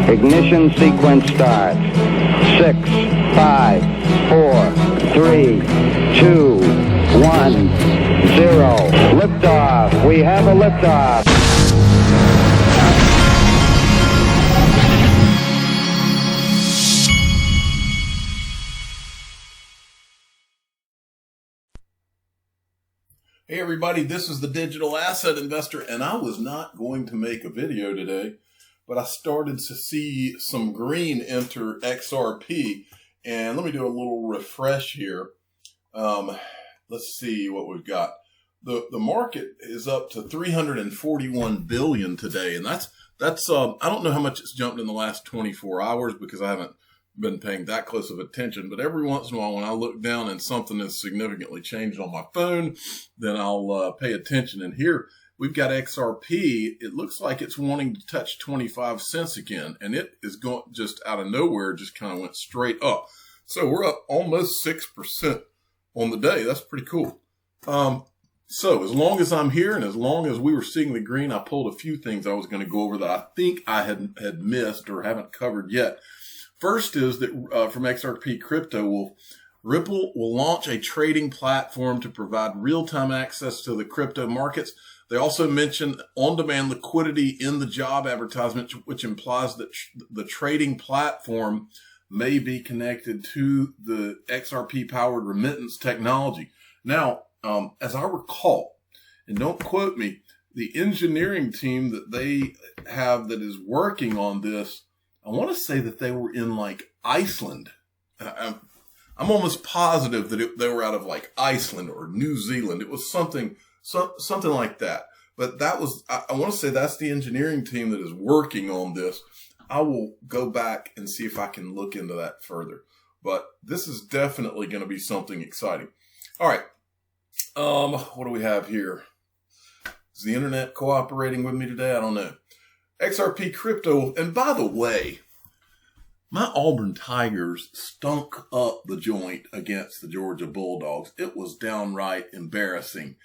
Ignition sequence starts. 6, 5, 4, 3, 2, 1, 0. Liftoff. We have a liftoff. Hey everybody, this is the Digital Asset Investor, and I was not going to make a video today, but I started to see some green enter XRP, and let me do a little refresh here. Let's see what we've got. The market is up to 341 billion today, and that's I don't know how much it's jumped in the last 24 hours because I haven't been paying that close of attention, but every once in a while when I look down and something has significantly changed on my phone, then I'll pay attention. And here we've got XRP. It looks like it's wanting to touch 25 cents again, and it is going just out of nowhere, just kind of went straight up. So we're up almost 6% on the day. That's pretty cool. So as long as I'm here and as long as we were seeing the green, I pulled a few things I was going to go over that I think I had missed or haven't covered yet. First is that from XRP Crypto, Ripple will launch a trading platform to provide real-time access to the crypto markets. They also mention on-demand liquidity in the job advertisement, which implies that the trading platform may be connected to the XRP-powered remittance technology. Now, as I recall, and don't quote me, the engineering team that they have that is working on this, I want to say that they were in like Iceland. I'm almost positive that they were out of like Iceland or New Zealand. It was something like that. But that was, I want to say that's the engineering team that is working on this. I will go back and see if I can look into that further. But this is definitely going to be something exciting. All right. What do we have here? Is the internet cooperating with me today? I don't know. XRP Crypto, and by the way, my Auburn Tigers stunk up the joint against the Georgia Bulldogs. It was downright embarrassing.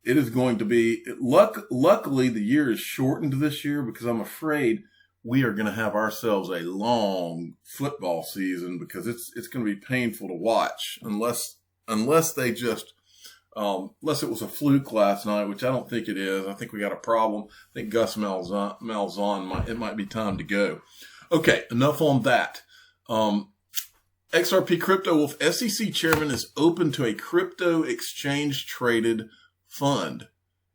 It is going to be, luckily the year is shortened this year because I'm afraid we are going to have ourselves a long football season because it's going to be painful to watch unless they just, unless it was a fluke last night, which I don't think it is. I think we got a problem. I think Gus Malzahn, it might be time to go. Okay, enough on that. XRP Crypto, SEC chairman is open to a crypto exchange traded fund.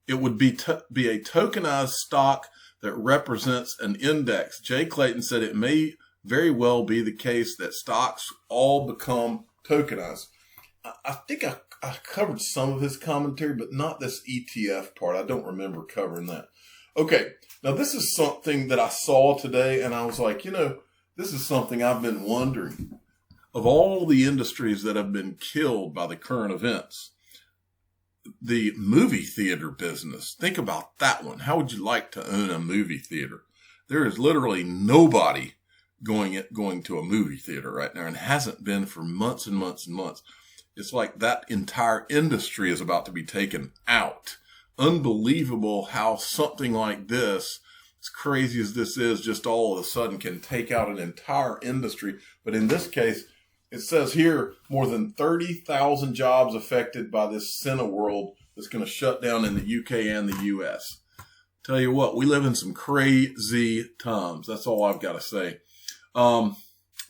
It would be a tokenized stock that represents an index. Jay Clayton said it may very well be the case that stocks all become tokenized. I think I covered some of his commentary, but not this ETF part. I don't remember covering that. Okay, now this is something that I saw today, and I was like, this is something I've been wondering. Of all the industries that have been killed by the current events, the movie theater business, think about that one. How would you like to own a movie theater? There is literally nobody going to a movie theater right now, and hasn't been for months and months and months. It's like that entire industry is about to be taken out. Unbelievable how something like this, as crazy as this is, just all of a sudden can take out an entire industry. But in this case, it says here more than 30,000 jobs affected by this Cineworld that's going to shut down in the UK and the US. Tell you what, we live in some crazy times. That's all I've got to say. Let's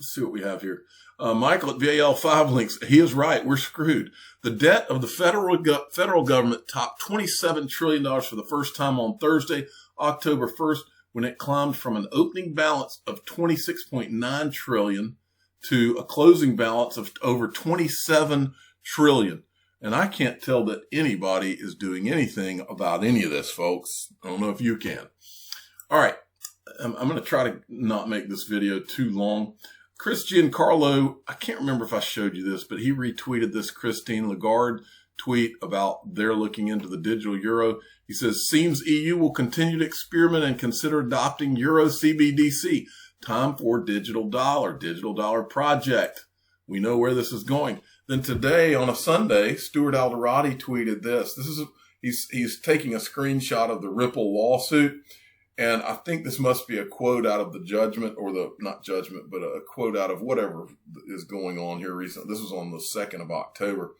see what we have here. Michael at VAL5 links, he is right. We're screwed. The debt of the federal government topped $27 trillion for the first time on Thursday, October 1st, when it climbed from an opening balance of $26.9 trillion to a closing balance of over $27 trillion. And I can't tell that anybody is doing anything about any of this, folks. I don't know if you can. All right. I'm going to try to not make this video too long. Chris Giancarlo, I can't remember if I showed you this, but he retweeted this Christine Lagarde tweet about they're looking into the digital euro. He says, seems EU will continue to experiment and consider adopting Euro CBDC. Time for digital dollar project. We know where this is going. Then today on a Sunday, Stuart Alderati tweeted this. He's taking a screenshot of the Ripple lawsuit. And I think this must be a quote out of the judgment, or not judgment, but a quote out of whatever is going on here recently. This was on the 2nd of October.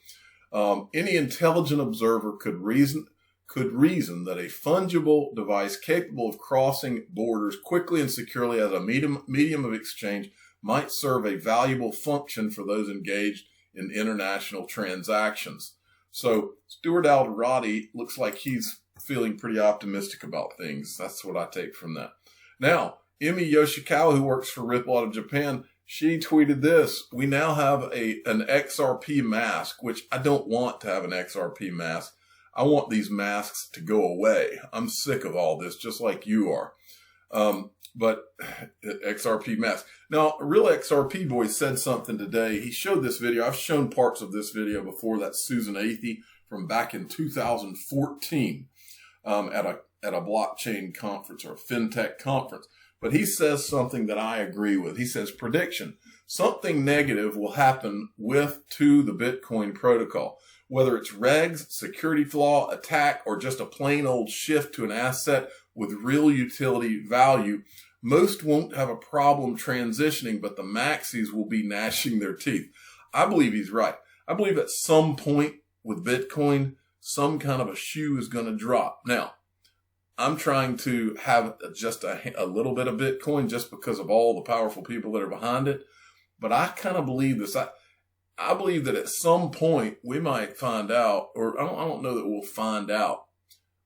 Any intelligent observer could reason that a fungible device capable of crossing borders quickly and securely as a medium of exchange might serve a valuable function for those engaged in international transactions. So Stuart Alderati looks like he's feeling pretty optimistic about things. That's what I take from that. Now, Emi Yoshikawa, who works for Ripple out of Japan, she tweeted this: we now have an XRP mask, which I don't want to have an XRP mask. I want these masks to go away. I'm sick of all this, just like you are. But XRP mask. Now, a real XRP boy said something today. He showed this video. I've shown parts of this video before. That's Susan Athey from back in 2014 at a blockchain conference or a fintech conference. But he says something that I agree with. He says, prediction: something negative will happen to the Bitcoin protocol. Whether it's regs, security flaw, attack, or just a plain old shift to an asset with real utility value, most won't have a problem transitioning, but the maxis will be gnashing their teeth. I believe he's right. I believe at some point with Bitcoin, some kind of a shoe is going to drop. Now, I'm trying to have just a little bit of Bitcoin just because of all the powerful people that are behind it. But I kind of believe this. I believe that at some point we might find out, or I don't know that we'll find out,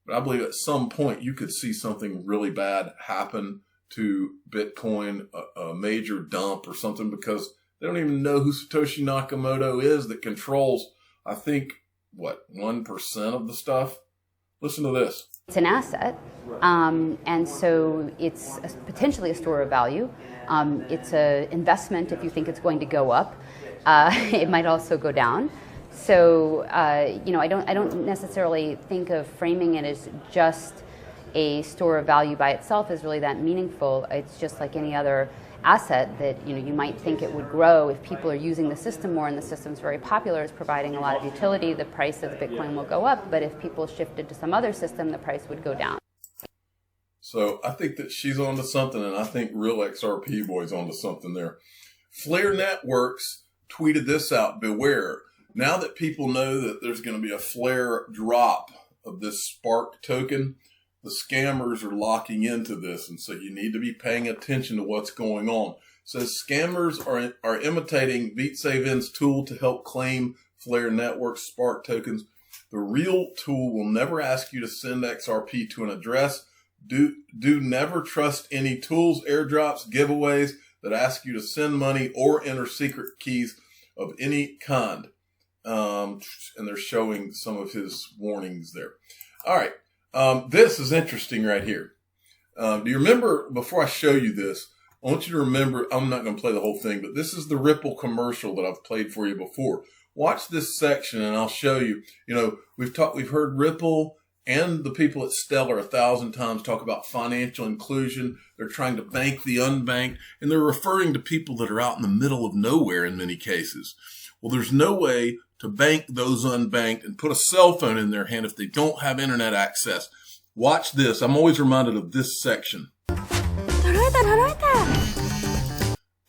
but I believe at some point you could see something really bad happen to Bitcoin, a major dump or something, because they don't even know who Satoshi Nakamoto is that controls, I think, 1% of the stuff? Listen to this. It's an asset, and so it's potentially a store of value. It's an investment if you think it's going to go up. It might also go down. So, I don't necessarily think of framing it as just a store of value by itself as really that meaningful. It's just like any other asset that, you might think it would grow if people are using the system more, and the system's very popular, it's providing a lot of utility, the price of Bitcoin will go up, but if people shifted to some other system, the price would go down. So I think that she's onto something, and I think real XRP boy's onto something there. Flare Networks tweeted this out: beware. Now that people know that there's going to be a Flare drop of this Spark token, the scammers are locking into this, and so you need to be paying attention to what's going on. It says scammers are imitating BitSaveN's tool to help claim Flare Network Spark tokens. The real tool will never ask you to send XRP to an address. Do never trust any tools, airdrops, giveaways that ask you to send money or enter secret keys of any kind. And they're showing some of his warnings there. All right. This is interesting right here. Do you remember, before I show you this, I want you to remember, I'm not going to play the whole thing, but this is the Ripple commercial that I've played for you before. Watch this section and I'll show you. We've heard Ripple and the people at Stellar 1,000 times talk about financial inclusion. They're trying to bank the unbanked, and they're referring to people that are out in the middle of nowhere in many cases. Well, there's no way to bank those unbanked and put a cell phone in their hand if they don't have internet access. Watch this. I'm always reminded of this section.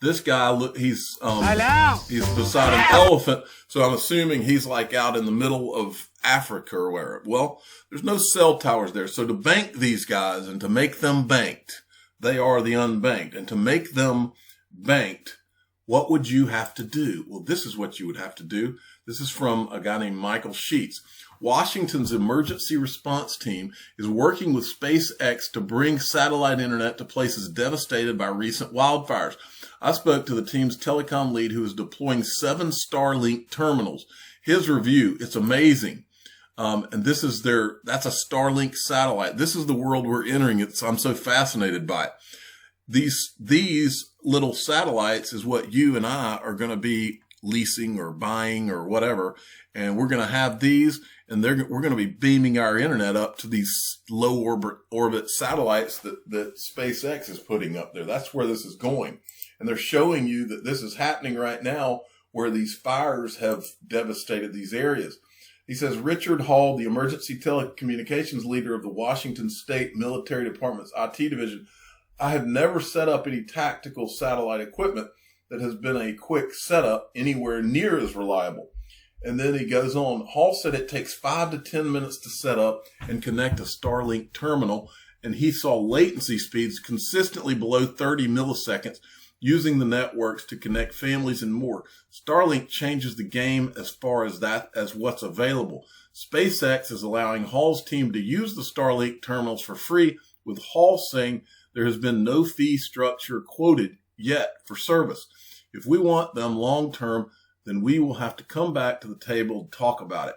This guy, look, he's beside an elephant, so I'm assuming he's like out in the middle of Africa or wherever. Well, there's no cell towers there. So to bank these guys and to make them banked, they are the unbanked. And to make them banked, what would you have to do? Well, this is what you would have to do. This is from a guy named Michael Sheets. Washington's emergency response team is working with SpaceX to bring satellite internet to places devastated by recent wildfires. I spoke to the team's telecom lead who is deploying 7 Starlink terminals. His review, it's amazing. And this is that's a Starlink satellite. This is the world we're entering. I'm so fascinated by it. These little satellites is what you and I are going to be leasing or buying or whatever. And we're going to have these, and we're going to be beaming our internet up to these low orbit satellites that SpaceX is putting up there. That's where this is going. And they're showing you that this is happening right now where these fires have devastated these areas. He says, Richard Hall, the emergency telecommunications leader of the Washington State Military Department's IT division, I have never set up any tactical satellite equipment that has been a quick setup anywhere near as reliable. And then he goes on. Hall said it takes 5 to 10 minutes to set up and connect a Starlink terminal. And he saw latency speeds consistently below 30 milliseconds using the networks to connect families and more. Starlink changes the game as far as what's available. SpaceX is allowing Hall's team to use the Starlink terminals for free, with Hall saying there has been no fee structure quoted yet for service. If we want them long term, then we will have to come back to the table and talk about it.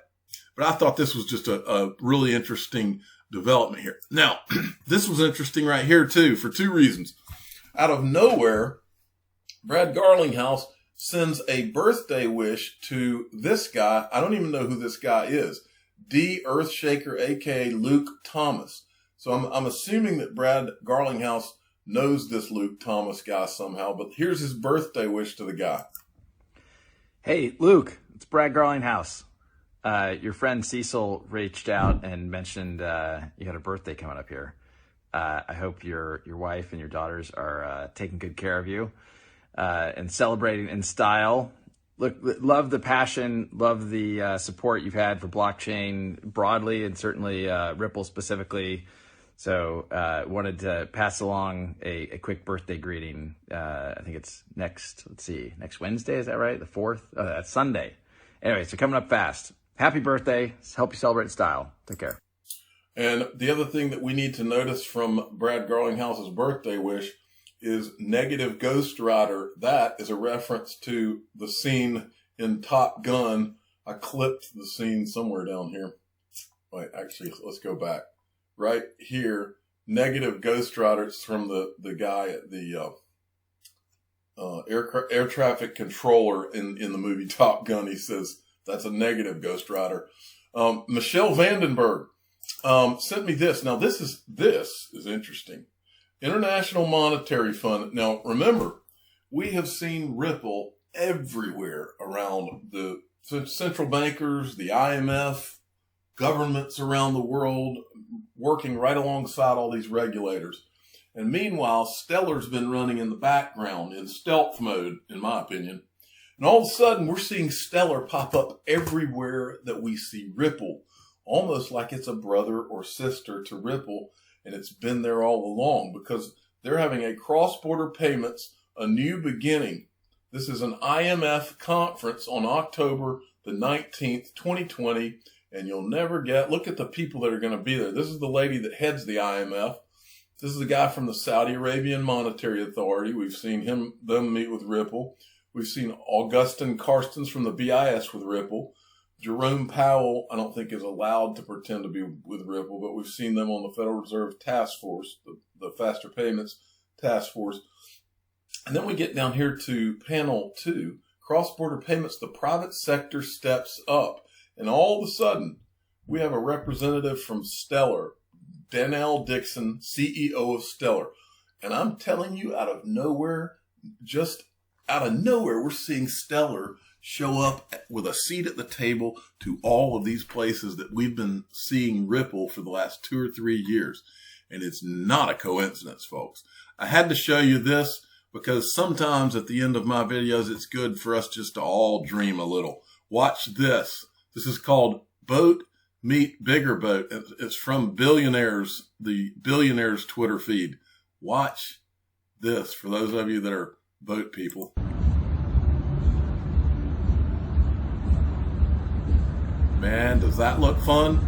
But I thought this was just a really interesting development here. Now, this was interesting right here too, for 2 reasons. Out of nowhere, Brad Garlinghouse sends a birthday wish to this guy. I don't even know who this guy is. D Earthshaker, aka Luke Thomas. So I'm assuming that Brad Garlinghouse knows this Luke Thomas guy somehow, but here's his birthday wish to the guy. Hey, Luke, it's Brad Garlinghouse. Your friend Cecil reached out and mentioned you had a birthday coming up here. I hope your wife and your daughters are taking good care of you and celebrating in style. Look, love the passion, love the support you've had for blockchain broadly and certainly Ripple specifically. So wanted to pass along a quick birthday greeting. I think it's next Wednesday, is that right? The 4th? Oh, that's Sunday. Anyway, so coming up fast. Happy birthday. Help you celebrate in style. Take care. And the other thing that we need to notice from Brad Garlinghouse's birthday wish is negative Ghost Rider. That is a reference to the scene in Top Gun. I clipped the scene somewhere down here. Wait, actually, let's go back. Right here, negative Ghost Rider. It's from the guy at the air traffic controller in the movie Top Gun. He says that's a negative Ghost Rider. Michelle Vandenberg sent me this. Now this is interesting. International Monetary Fund. Now remember, we have seen Ripple everywhere around the central bankers, the IMF, governments around the world, working right alongside all these regulators. And meanwhile, Stellar's been running in the background in stealth mode, in my opinion. And all of a sudden, we're seeing Stellar pop up everywhere that we see Ripple, almost like it's a brother or sister to Ripple. And it's been there all along because they're having a cross-border payments, a new beginning. This is an IMF conference on October the 19th, 2020. And you'll never look at the people that are going to be there. This is the lady that heads the IMF. This is the guy from the Saudi Arabian Monetary Authority. We've seen them meet with Ripple. We've seen Augustin Carstens from the BIS with Ripple. Jerome Powell, I don't think is allowed to pretend to be with Ripple, but we've seen them on the Federal Reserve Task Force, the Faster Payments Task Force. And then we get down here to panel 2, cross-border payments, the private sector steps up. And all of a sudden, we have a representative from Stellar, Danelle Dixon, CEO of Stellar. And I'm telling you, out of nowhere, we're seeing Stellar show up with a seat at the table to all of these places that we've been seeing Ripple for the last 2 or 3 years. And it's not a coincidence, folks. I had to show you this because sometimes at the end of my videos, it's good for us just to all dream a little. Watch this. This is called Boat Meet Bigger Boat. It's from Billionaires, the Billionaires Twitter feed. Watch this for those of you that are boat people. Man, does that look fun?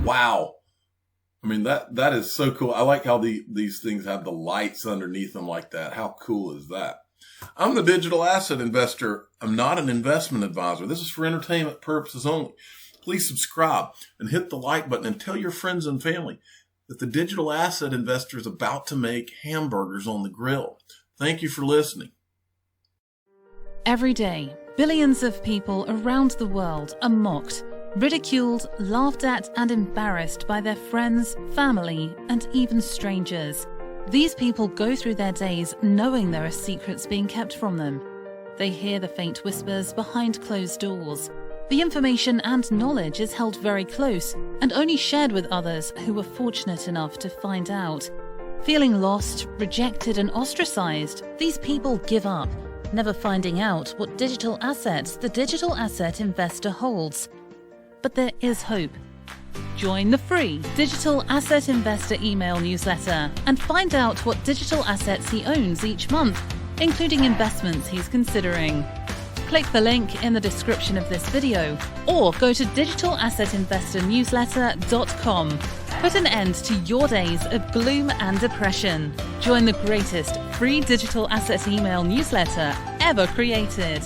Wow. I mean, that is so cool. I like how these things have the lights underneath them like that. How cool is that? I'm the digital asset investor. I'm not an investment advisor. This is for entertainment purposes only. Please subscribe and hit the like button and tell your friends and family that the digital asset investor is about to make hamburgers on the grill. Thank you for listening. Every day, billions of people around the world are mocked, ridiculed, laughed at, and embarrassed by their friends, family, and even strangers. These people go through their days knowing there are secrets being kept from them. They hear the faint whispers behind closed doors. The information and knowledge is held very close and only shared with others who were fortunate enough to find out. Feeling lost, rejected and ostracized, these people give up, never finding out what digital assets the digital asset investor holds. But there is hope. Join the free Digital Asset Investor email newsletter and find out what digital assets he owns each month, including investments he's considering. Click the link in the description of this video or go to digitalassetinvestornewsletter.com. Put an end to your days of gloom and depression. Join the greatest free digital asset email newsletter ever created.